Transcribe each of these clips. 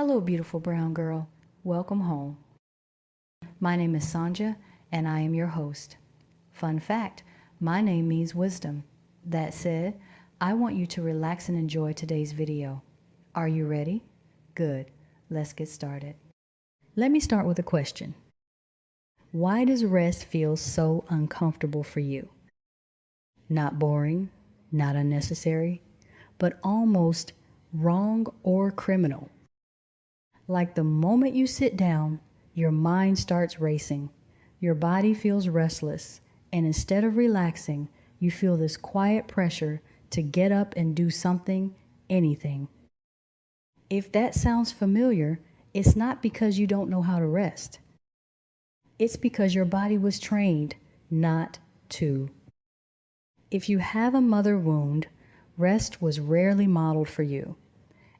Hello, beautiful brown girl. Welcome home. My name is Sanja, and I am your host. Fun fact, my name means wisdom. That said, I want you to relax and enjoy today's video. Are you ready? Good. Let's get started. Let me start with a question. Why does rest feel so uncomfortable for you? Not boring, not unnecessary, but almost wrong or criminal. Like the moment you sit down, your mind starts racing, your body feels restless, and instead of relaxing, you feel this quiet pressure to get up and do something, anything. If that sounds familiar, it's not because you don't know how to rest. It's because your body was trained not to. If you have a mother wound, rest was rarely modeled for you,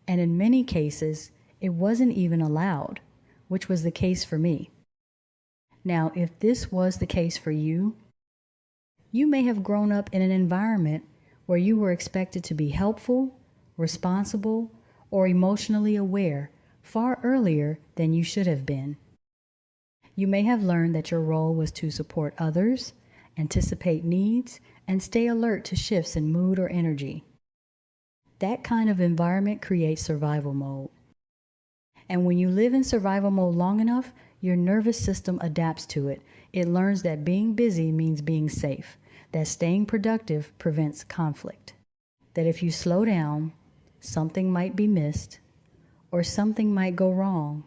and in many cases, it wasn't even allowed, which was the case for me. Now, if this was the case for you, you may have grown up in an environment where you were expected to be helpful, responsible, or emotionally aware far earlier than you should have been. You may have learned that your role was to support others, anticipate needs, and stay alert to shifts in mood or energy. That kind of environment creates survival mode. And when you live in survival mode long enough, your nervous system adapts to it. It learns that being busy means being safe, that staying productive prevents conflict, that if you slow down, something might be missed or something might go wrong.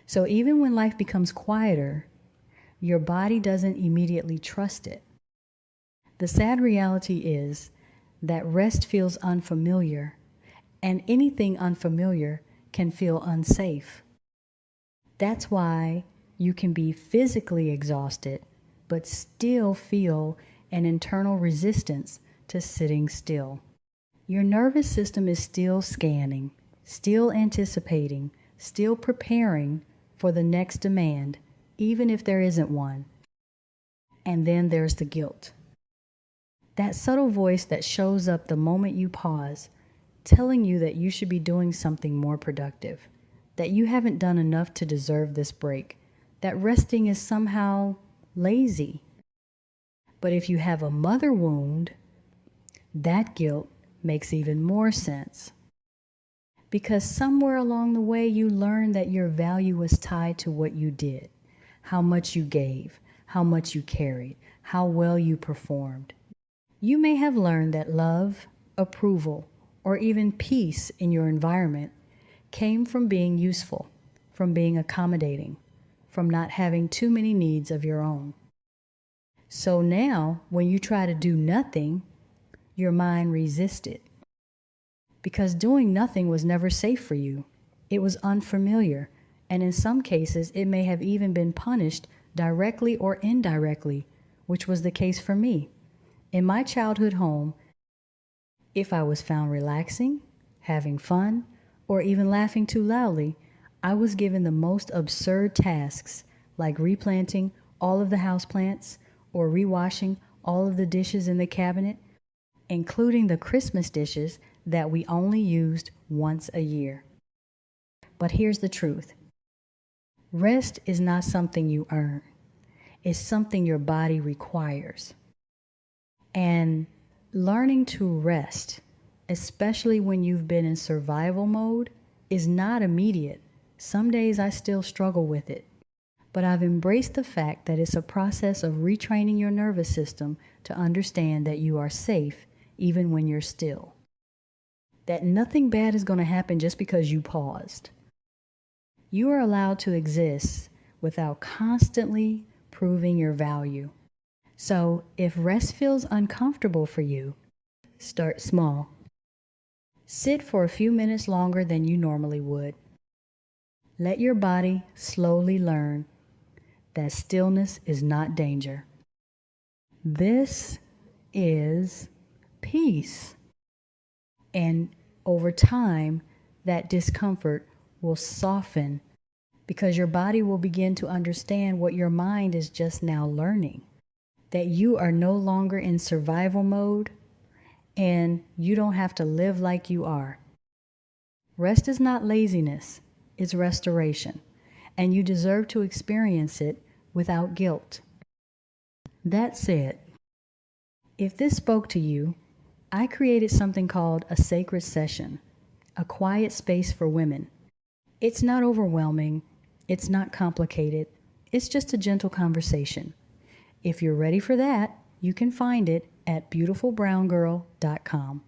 So even when life becomes quieter, your body doesn't immediately trust it. The sad reality is that rest feels unfamiliar, and anything unfamiliar can feel unsafe. That's why you can be physically exhausted, but still feel an internal resistance to sitting still. Your nervous system is still scanning, still anticipating, still preparing for the next demand, even if there isn't one. And then there's the guilt. That subtle voice that shows up the moment you pause, telling you that you should be doing something more productive, that you haven't done enough to deserve this break, that resting is somehow lazy. But if you have a mother wound, that guilt makes even more sense. Because somewhere along the way you learned that your value was tied to what you did, how much you gave, how much you carried, how well you performed. You may have learned that love, approval, or even peace in your environment came from being useful, from being accommodating, from not having too many needs of your own. So now, when you try to do nothing, your mind resists it. Because doing nothing was never safe for you. It was unfamiliar, and in some cases, it may have even been punished directly or indirectly, which was the case for me. In my childhood home, if I was found relaxing, having fun, or even laughing too loudly, I was given the most absurd tasks like replanting all of the houseplants or rewashing all of the dishes in the cabinet, including the Christmas dishes that we only used once a year. But here's the truth. Rest is not something you earn. It's something your body requires. And learning to rest, especially when you've been in survival mode, is not immediate. Some days I still struggle with it, but I've embraced the fact that it's a process of retraining your nervous system to understand that you are safe even when you're still. That nothing bad is going to happen just because you paused. You are allowed to exist without constantly proving your value. So if rest feels uncomfortable for you, start small. Sit for a few minutes longer than you normally would. Let your body slowly learn that stillness is not danger. This is peace. And over time, that discomfort will soften because your body will begin to understand what your mind is just now learning. That you are no longer in survival mode and you don't have to live like you are. Rest is not laziness, it's restoration, and you deserve to experience it without guilt. That said, if this spoke to you, I created something called a sacred session, a quiet space for women. It's not overwhelming, it's not complicated, it's just a gentle conversation. If you're ready for that, you can find it at beautifulbrowngirl.com.